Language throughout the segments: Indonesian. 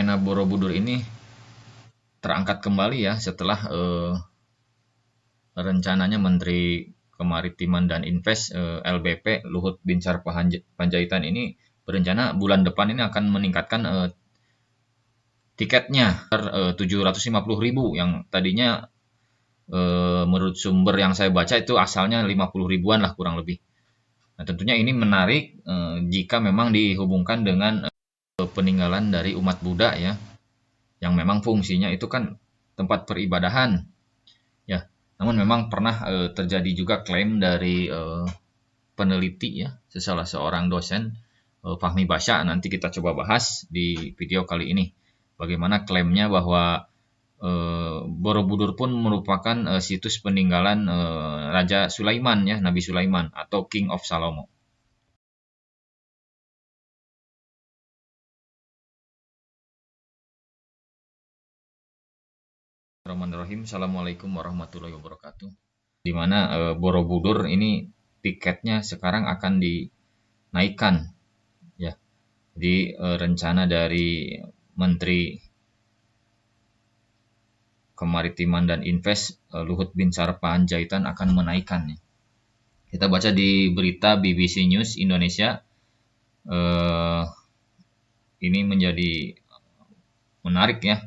fenomena Borobudur ini terangkat kembali ya setelah rencananya Menteri Kemaritiman dan Invest LBP Luhut Binsar Panjaitan ini berencana bulan depan ini akan meningkatkan tiketnya 750.000 yang tadinya menurut sumber yang saya baca itu asalnya 50 ribuan lah kurang lebih. Nah, tentunya ini menarik jika memang dihubungkan dengan peninggalan dari umat Buddha ya, yang memang fungsinya itu kan tempat peribadahan ya. Namun memang pernah terjadi juga klaim dari peneliti ya, salah seorang dosen Fahmi Basya. Nanti kita coba bahas di video kali ini bagaimana klaimnya bahwa Borobudur pun merupakan situs peninggalan Raja Sulaiman ya, Nabi Sulaiman atau King of Salomo. Bismillahirrahmanirrahim. Assalamualaikum warahmatullahi wabarakatuh. Di mana Borobudur ini tiketnya sekarang akan dinaikkan ya. Jadi rencana dari Menteri Kemaritiman dan Invest Luhut Binsar Panjaitan akan menaikkannya. Kita baca di berita BBC News Indonesia, ini menjadi menarik ya.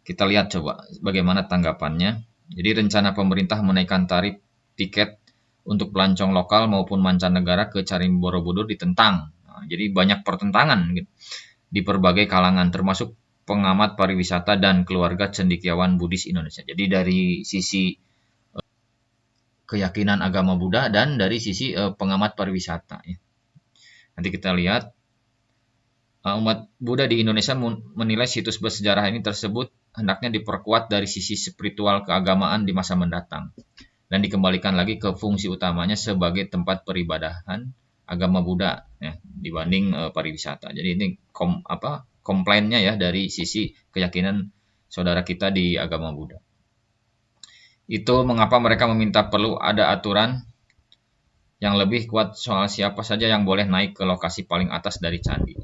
Kita lihat coba bagaimana tanggapannya. Jadi rencana pemerintah menaikkan tarif tiket untuk pelancong lokal maupun mancanegara ke Candi Borobudur ditentang. Nah, jadi banyak pertentangan gitu, di berbagai kalangan termasuk pengamat pariwisata dan keluarga cendekiawan Buddhis Indonesia. Jadi dari sisi keyakinan agama Buddha dan dari sisi pengamat pariwisata ya. Nanti kita lihat umat Buddha di Indonesia menilai situs bersejarah ini tersebut hendaknya diperkuat dari sisi spiritual keagamaan di masa mendatang dan dikembalikan lagi ke fungsi utamanya sebagai tempat peribadahan agama Buddha ya, dibanding pariwisata. Jadi ini komplainnya ya dari sisi keyakinan saudara kita di agama Buddha. Itu mengapa mereka meminta perlu ada aturan yang lebih kuat soal siapa saja yang boleh naik ke lokasi paling atas dari candi.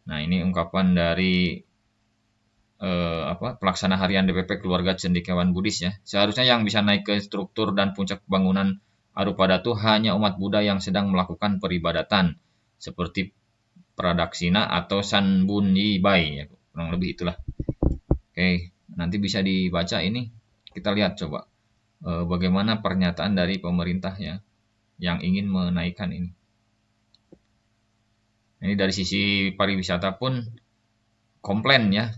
Nah, ini ungkapan dari pelaksana harian DPP Keluarga Cendekiawan Buddhis ya. Seharusnya yang bisa naik ke struktur dan puncak bangunan Arupadatu hanya umat Buddha yang sedang melakukan peribadatan seperti Pradaksina atau Sanbunyibai ya, kurang lebih itulah. Oke, nanti bisa dibaca ini. Kita lihat coba bagaimana pernyataan dari pemerintah ya yang ingin menaikkan ini. Ini dari sisi pariwisata pun komplain ya.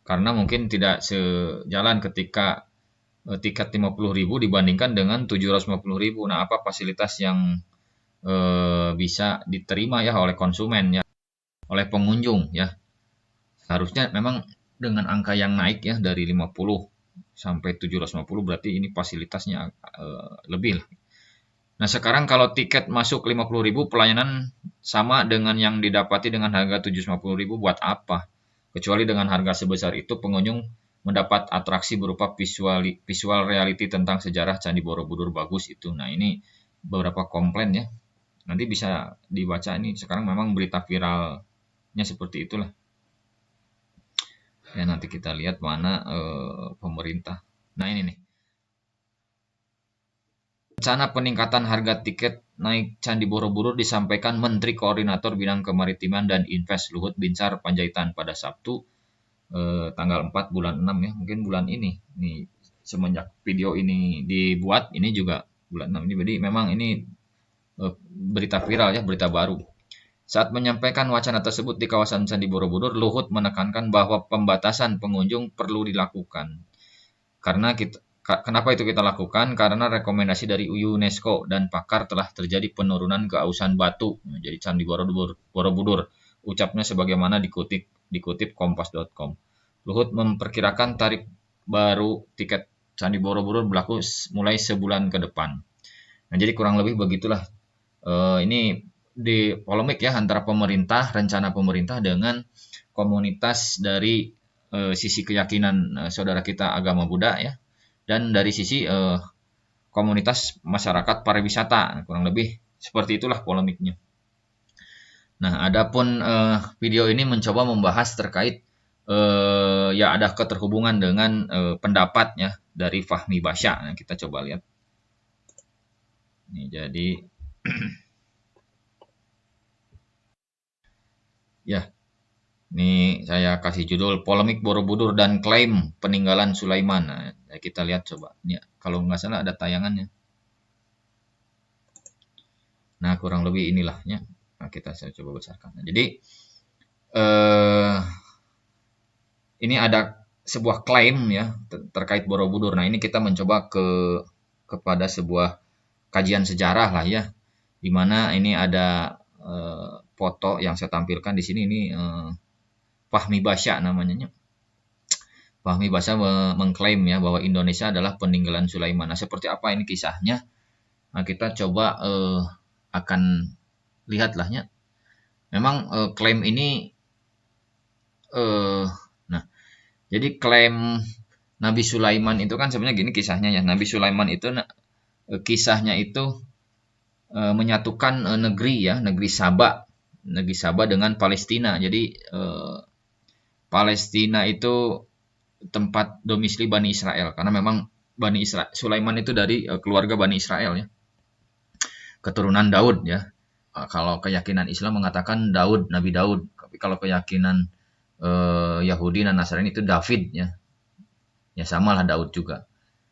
Karena mungkin tidak sejalan ketika tiket 50.000 dibandingkan dengan 750.000. Nah, apa fasilitas yang bisa diterima ya oleh konsumen ya, oleh pengunjung ya. Seharusnya memang dengan angka yang naik ya dari 50 sampai 750 berarti ini fasilitasnya lebih. Nah, sekarang kalau tiket masuk 50.000 pelayanan sama dengan yang didapati dengan harga 750.000 buat apa? Kecuali dengan harga sebesar itu pengunjung mendapat atraksi berupa visual reality tentang sejarah Candi Borobudur bagus itu. Nah, ini beberapa komplain ya. Nanti bisa dibaca ini, sekarang memang berita viralnya seperti itulah. Ya, nanti kita lihat mana pemerintah. Nah, ini nih. Rencana peningkatan harga tiket naik Candi Borobudur disampaikan Menteri Koordinator Bidang Kemaritiman dan Invest Luhut Binsar Panjaitan pada Sabtu tanggal 4 bulan 6 ya, mungkin bulan ini. Nih, semenjak video ini dibuat, ini juga bulan 6 ini. Jadi memang ini berita viral ya, berita baru. Saat menyampaikan wacana tersebut di kawasan Candi Borobudur, Luhut menekankan bahwa pembatasan pengunjung perlu dilakukan. Kenapa itu kita lakukan? Karena rekomendasi dari UNESCO dan pakar telah terjadi penurunan keausan batu menjadi Candi Borobudur. Ucapnya sebagaimana dikutip kompas.com. Luhut memperkirakan tarif baru tiket Candi Borobudur berlaku mulai sebulan ke depan. Nah, jadi kurang lebih begitulah. Ini di polemik ya antara rencana pemerintah dengan komunitas dari sisi keyakinan saudara kita agama Buddha ya. Dan dari sisi komunitas masyarakat pariwisata, kurang lebih seperti itulah polemiknya. Nah, adapun video ini mencoba membahas terkait ya ada keterhubungan dengan pendapatnya dari Fahmi Basya. Nah, kita coba lihat. Ini jadi ya, ini saya kasih judul Polemik Borobudur dan Klaim Peninggalan Sulaiman. Nah, kita lihat coba. Ini kalau nggak salah ada tayangannya. Nah, kurang lebih inilahnya. Nah, saya coba besarkan. Nah, jadi eh, ini ada sebuah klaim ya terkait Borobudur. Nah, ini kita mencoba kepada sebuah kajian sejarah lah ya, di mana ini ada foto yang saya tampilkan di sini. Ini Fahmi Basya namanya. Fahmi Basya mengklaim ya bahwa Indonesia adalah peninggalan Sulaiman. Nah, seperti apa ini kisahnya? Nah, kita coba akan lihat lah ya. Memang klaim ini nah, jadi klaim Nabi Sulaiman itu kan sebenarnya gini kisahnya ya. Nabi Sulaiman itu kisahnya itu menyatukan negeri Saba dengan Palestina. Jadi Palestina itu tempat domisili Bani Israel karena memang Bani Israel Sulaiman itu dari keluarga Bani Israel ya, keturunan Daud ya. Kalau keyakinan Islam mengatakan Nabi Daud, tapi kalau keyakinan Yahudi dan Nasrani itu David ya. Ya samalah Daud juga.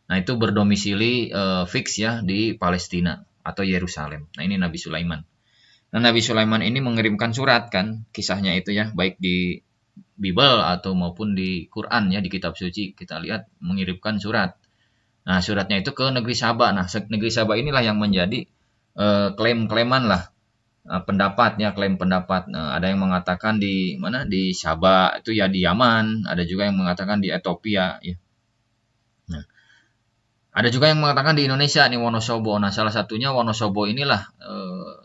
Nah, itu berdomisili fix ya di Palestina atau Yerusalem. Nah, ini Nabi Sulaiman. Nah, Nabi Sulaiman ini mengirimkan surat kan, kisahnya itu ya, baik di Bible atau maupun di Quran ya, di kitab suci kita lihat mengirimkan surat. Nah, suratnya itu ke negeri Saba. Nah, negeri Saba inilah yang menjadi klaim-klaiman lah, klaim pendapat. Nah, ada yang mengatakan di mana, di Saba itu ya di Yaman, ada juga yang mengatakan di Ethiopia ya. Nah, ada juga yang mengatakan di Indonesia nih Wonosobo. Nah, salah satunya Wonosobo inilah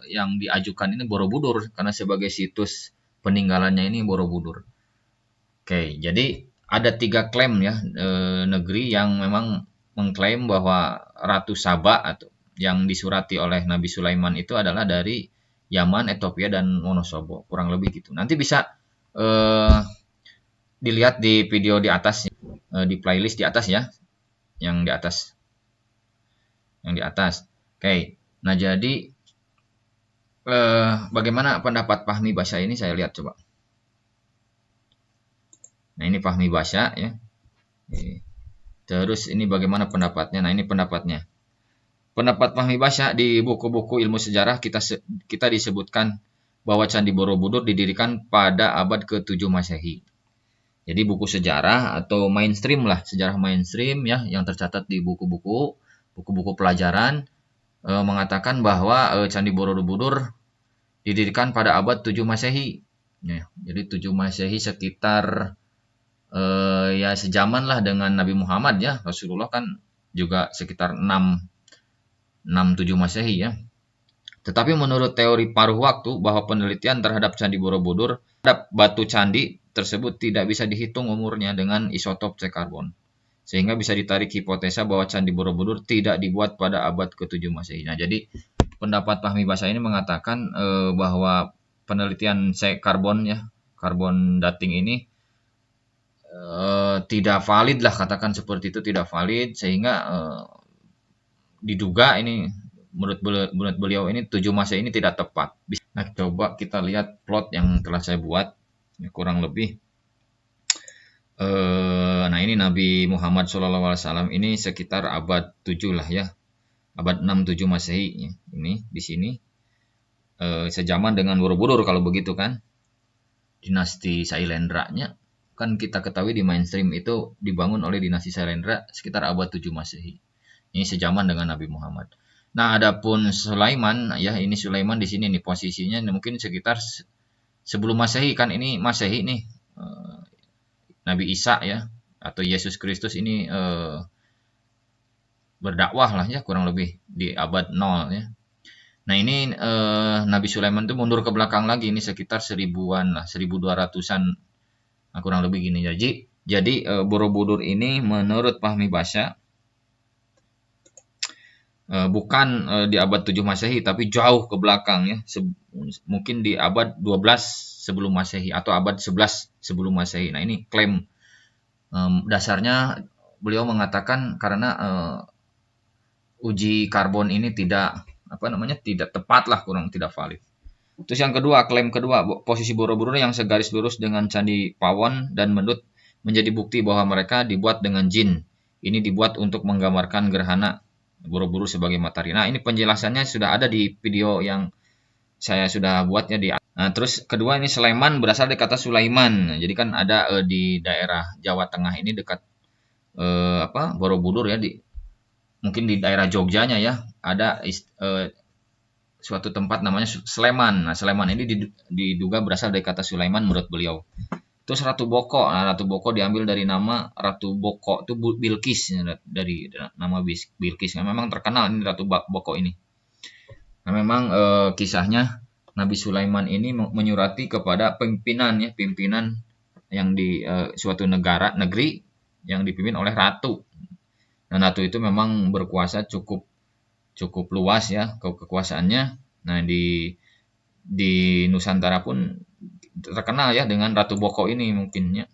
yang diajukan ini Borobudur karena sebagai situs peninggalannya ini Borobudur. Oke, jadi ada 3 klaim ya negeri yang memang mengklaim bahwa Ratu Saba atau yang disurati oleh Nabi Sulaiman itu adalah dari Yaman, Ethiopia dan Wonosobo, kurang lebih gitu. Nanti bisa eh, dilihat di video di atas, di playlist di atas ya, yang di atas. Yang di atas. Oke. Nah, jadi bagaimana pendapat Fahmi Basya ini saya lihat coba. Nah, ini Fahmi Basya ya. Oke. Terus ini bagaimana pendapatnya? Nah, ini pendapatnya. Pendapat Fahmi Basya di buku-buku ilmu sejarah kita disebutkan bahwa Candi Borobudur didirikan pada abad ke-7 Masehi. Jadi buku sejarah atau mainstream lah, sejarah mainstream ya yang tercatat di buku-buku pelajaran mengatakan bahwa Candi Borobudur didirikan pada abad 7 Masehi. Ya, jadi 7 Masehi sekitar ya sejaman lah dengan Nabi Muhammad ya. Rasulullah kan juga sekitar 7 Masehi ya. Tetapi menurut teori paruh waktu bahwa penelitian terhadap Candi Borobudur, terhadap batu candi tersebut tidak bisa dihitung umurnya dengan isotop C karbon. Sehingga bisa ditarik hipotesa bahwa Candi Borobudur tidak dibuat pada abad ke-7 Masehi. Nah, jadi pendapat Fahmi Basya ini mengatakan bahwa penelitian C karbon ya, karbon dating ini tidak valid lah, katakan seperti itu, tidak valid sehingga diduga ini menurut beliau ini 7 Masehi ini tidak tepat. Nah, coba kita lihat plot yang telah saya buat ya, kurang lebih. Nah, ini Nabi Muhammad SAW ini sekitar abad 7 lah ya, abad 6-7 Masehi ya. Ini di sini sejaman dengan Borobudur kalau begitu kan. Dinasti Sailendra-nya kan kita ketahui di mainstream itu dibangun oleh dinasti Sailendra sekitar abad 7 Masehi. Ini sejaman dengan Nabi Muhammad. Nah, adapun Sulaiman ya, ini Sulaiman di sini nih posisinya mungkin sekitar sebelum Masehi kan, ini Masehi nih. Nabi Isa ya atau Yesus Kristus ini berdakwah lah ya kurang lebih di abad 0 ya. Nah, ini Nabi Sulaiman itu mundur ke belakang lagi, ini sekitar 1000-an lah, 1200-an. Nah, kurang lebih gini. Jadi Borobudur ini menurut Fahmi Basya bukan di abad 7 Masehi tapi jauh ke belakang ya. Mungkin di abad 12 sebelum Masehi atau abad 11 sebelum Masehi. Nah, ini klaim dasarnya beliau mengatakan karena uji karbon ini tidak tidak tepat lah, kurang tidak valid. Terus yang kedua, klaim kedua, posisi Borobudur yang segaris lurus dengan Candi Pawon dan Mendut menjadi bukti bahwa mereka dibuat dengan jin. Ini dibuat untuk menggambarkan gerhana Borobudur sebagai matahari. Nah, ini penjelasannya sudah ada di video yang saya sudah buat ya di. Nah, terus kedua ini Sleman berasal dari kata Sulaiman. Jadi kan ada di daerah Jawa Tengah ini dekat Borobudur ya, mungkin di daerah Jogjanya ya, ada suatu tempat namanya Sleman. Nah, Sleman ini diduga berasal dari kata Sulaiman menurut beliau. Terus Ratu Boko. Nah, Ratu Boko diambil dari nama Ratu Boko itu Bilqis, dari nama Bilqis. Nah, memang terkenal ini Ratu Boko ini. Nah, memang kisahnya Nabi Sulaiman ini menyurati kepada pimpinan yang di suatu negeri yang dipimpin oleh ratu. Nah, ratu itu memang berkuasa cukup luas ya kekuasaannya. Nah, di Nusantara pun terkenal ya dengan Ratu Boko ini mungkinnya.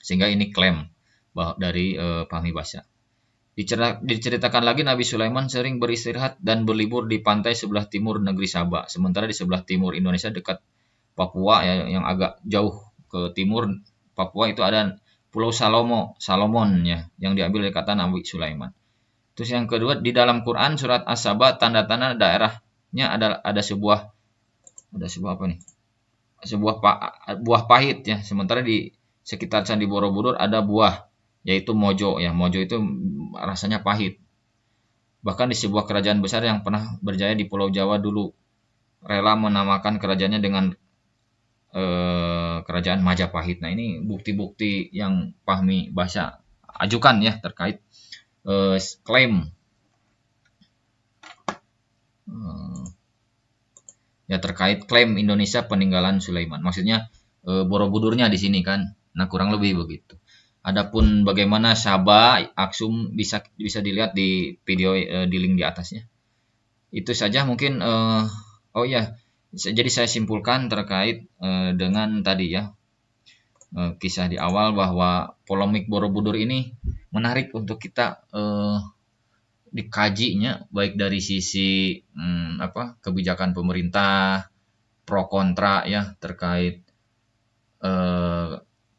Sehingga ini klaim dari Fahmi Basa. Diceritakan lagi Nabi Sulaiman sering beristirahat dan berlibur di pantai sebelah timur negeri Sabah. Sementara di sebelah timur Indonesia dekat Papua ya, yang agak jauh ke timur Papua itu ada Pulau Salomon ya, yang diambil dari kata Nabi Sulaiman. Terus yang kedua, di dalam Quran surat As-Saba tanda-tanda daerahnya ada sebuah apa nih? Sebuah buah pahit ya. Sementara di sekitar Candi Borobudur ada buah yaitu mojo ya. Mojo itu rasanya pahit. Bahkan di sebuah kerajaan besar yang pernah berjaya di Pulau Jawa dulu rela menamakan kerajaannya dengan kerajaan Majapahit. Nah, ini bukti-bukti yang Fahmi Basa ajukan ya terkait klaim terkait klaim Indonesia peninggalan Sulaiman. Maksudnya Borobudurnya di sini kan. Nah, kurang lebih begitu. Adapun bagaimana Sabah, Aksum bisa dilihat di video di link di atasnya. Itu saja mungkin oh ya, jadi saya simpulkan terkait dengan tadi ya kisah di awal bahwa polemik Borobudur ini menarik untuk kita dikajinya baik dari sisi kebijakan pemerintah pro kontra ya terkait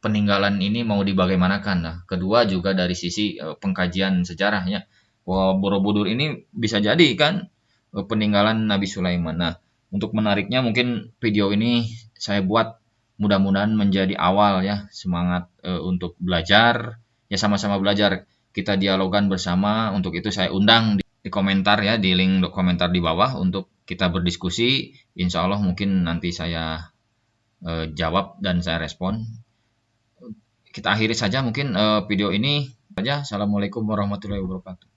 peninggalan ini mau dibagaimanakan. Nah, kedua juga dari sisi pengkajian sejarahnya bahwa Borobudur ini bisa jadi kan peninggalan Nabi Sulaiman. Nah, untuk menariknya mungkin video ini saya buat mudah-mudahan menjadi awal ya semangat untuk belajar ya, sama-sama belajar, kita dialogkan bersama. Untuk itu saya undang di komentar ya, di link komentar di bawah untuk kita berdiskusi. Insya Allah mungkin nanti saya jawab dan saya respon. Kita akhiri saja mungkin video ini saja. Assalamualaikum warahmatullahi wabarakatuh.